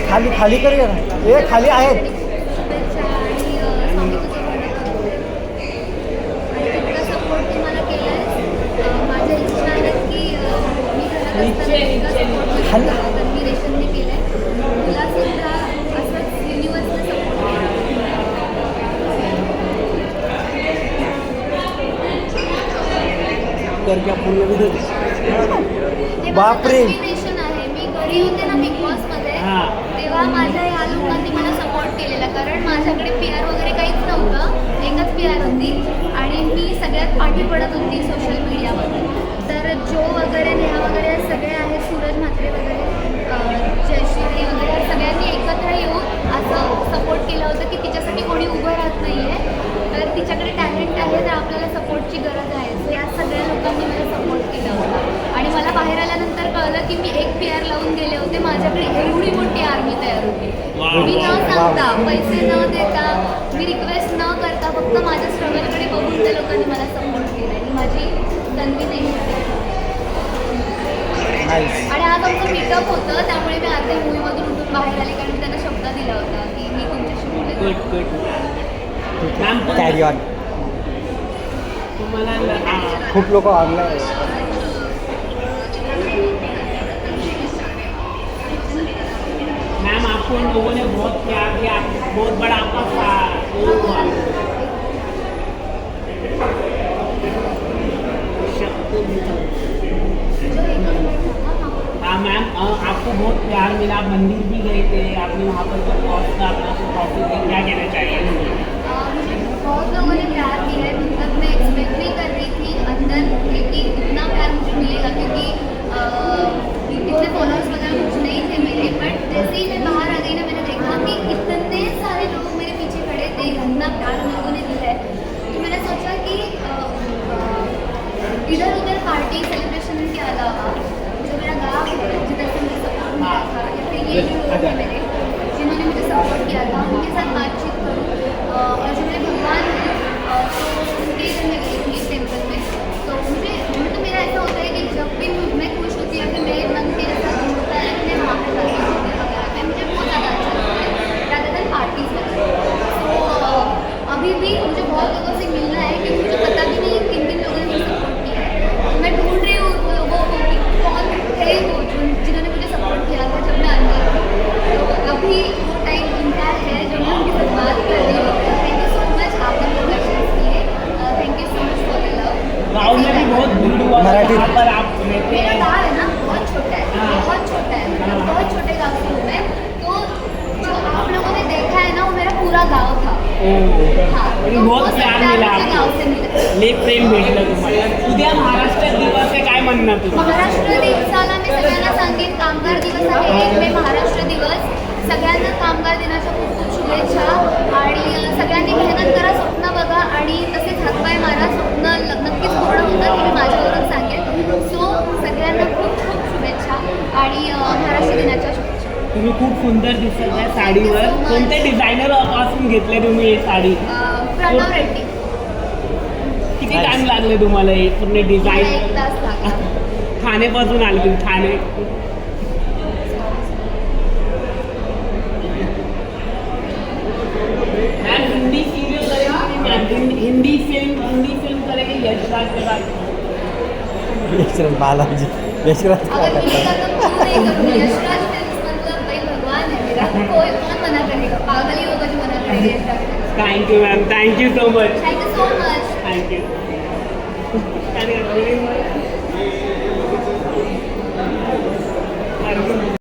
खाली खाली कर हे खाली आहेत. बापरे आहे. मी घरी होते ना बिग बॉस मध्ये, तेव्हा माझ्या ह्या लोकांनी मला सपोर्ट केलेला, कारण माझ्याकडे PR वगैरे काहीच नव्हतं, एकच PR होती आणि मी सगळ्यात पाठी पडत होती सोशल मीडियावर. तर जो वगैरे नेहा वगैरे सगळे आहेत, सूरज म्हात्रे वगैरे, जयश्री वगैरे सगळ्यांनी एकत्र येऊन असं सपोर्ट केलं होतं की तिच्यासाठी कोणी उभं राहत नाही आहे, तर तिच्याकडे टॅलेंट आहे, तर आपल्याला सपोर्टची गरज आहे. सो या सगळ्या लोकांनी मला सपोर्ट केला होता. आणि मला बाहेर आल्यानंतर कळलं की मी एक PR लावून गेले होते, माझ्याकडे एवढी मोठी आर्मी तयार होती. मी न सांगता, पैसे न देता, मी रिक्वेस्ट न करता, फक्त माझ्या स्ट्रगलकडे बघून त्या लोकांनी मला सपोर्ट केला आणि माझी तन्वी नाही. आणि आज आमचं मीटअप होतं, त्यामुळे मी आता मूवीमधून उठून बाहेर आले, कारण त्यांना शब्द दिला होता की मी तुमच्याशी बोलेन. Carry on. खूप लोक ऑनलाईन. मैम आपको उन लोगों ने बहुत प्यार दिया, बहुत बड़ा आपका हाँ मैम, आपको बहुत प्यार मिला, मंदिर भी गए थे आपने, वहाँ पर जब पहुँचना अपना प्रॉफिट क्या कहना चाहिए? मुझे बहुत लोगों ने प्यार दिया है, मतलब मैं एक्सपेक्ट नहीं कर रही थी अंदर कि इतना प्यार मुझे मिलेगा, क्योंकि इतने फॉलोअर्स वगैरह कुछ नहीं थे मेरे. बट जैसे ही मैं बाहर आ गई ना, मैंने देखा कि इतने सारे लोग मेरे पीछे खड़े थे, इतना प्यार लोगों ने दिया है. तो मैंने सोचा कि इधर उधर पार्टी सेलिब्रेशन के अलावा जो मेरा गाँव है, जिधर से मुझे सपोर्ट मिला था, या फिर ये जो लोग हैं मेरे जिन्होंने मुझे सपोर्ट किया था, उनके साथ बातचीत करूँ. और जो मेरे भगवान हैं, तो उनके घर में गई थी टेम्पल में. तो मुझे मतलब मेरा ऐसा होता है कि जब भी मैं खुश होती है, फिर मेरे मन के जैसा होता है, मैं वहाँ पर जाती हूँ वगैरह पे, मुझे बहुत ज़्यादा अच्छा लगता है ज़्यादा देर पार्टीज वगैरह. तो अभी भी मुझे बहुत लोगों से मिलना है, क्योंकि मुझे पता भी नहीं किन किन लोगों ने मुझे सपोर्ट किया है. तो मैं ढूंढ रही हूँ उन लोगों को कि कौन थे वो जिन्होंने मुझे सपोर्ट किया था जब मैं अंदर थी. तो अभी वो टाइम इनका है जो मैं उनके साथ बात कर रही हूँ. थैंक यू सो मच आपने प्रोडक्शंस किए. Thank you so much for the love. गाँव में भी बहुत भीड़ हुआ था, वहाँ पर आप रहते मेरा हैं. गाँव है ना बहुत छोटा है, बहुत छोटा है, मतलब बहुत छोटे गाँव से हूँ मैं. तो जो आप लोगों ने देखा है ना, वो मेरा पूरा गाँव था. हाँ, तो बहुत प्यार मिला गाँव से मिला. लेक प्रेम भेटलं तुम्हाला. उद्या महाराष्ट्र दिवस आहे, काय म्हणणार तुम्ही? महाराष्ट्र दिवसाला मी सगळ्यांना सांगेन, कामगार दिवस आहे 1 मे महाराष्ट्र दिवस. सगळ्यांना कामगार दिनाच्या खूप खूप शुभेच्छा. आणि सगळ्यांनी मेहनत करा, स्वप्न बघा आणि तसेच हातपाय मारा. स्वप्न नक्कीच पूर्ण होतं, हे मी माझ्यावरून सांगेन. सो सगळ्यांना खूप खूप शुभेच्छा आणि महाराष्ट्र दिनाच्या शुभेच्छा. तुम्ही खूप सुंदर दिसत आहे साडीवर. कोणते डिझायनर पासून घेतले तुम्ही ही साडी? प्रणव रेड्डी. किती टाइम लागले तुम्हाला हे पूर्ण डिझाईन? 1 तास लागला. ठाणेपासून आले तुम्ही? ठाणे. मैम हिंदी सीरियल करेंगे, हिंदी फिल्म करेंगे यशराज के साथ. यशराज बालाजी. यशराज काय अगर करतात? यशराज मतलब भाई भगवान है मेरा, कोई कौन मना करेगा, पागल ही होगा जो मना करेगा. Thank you ma'am, thank you so much. Thank you so much. Thank you.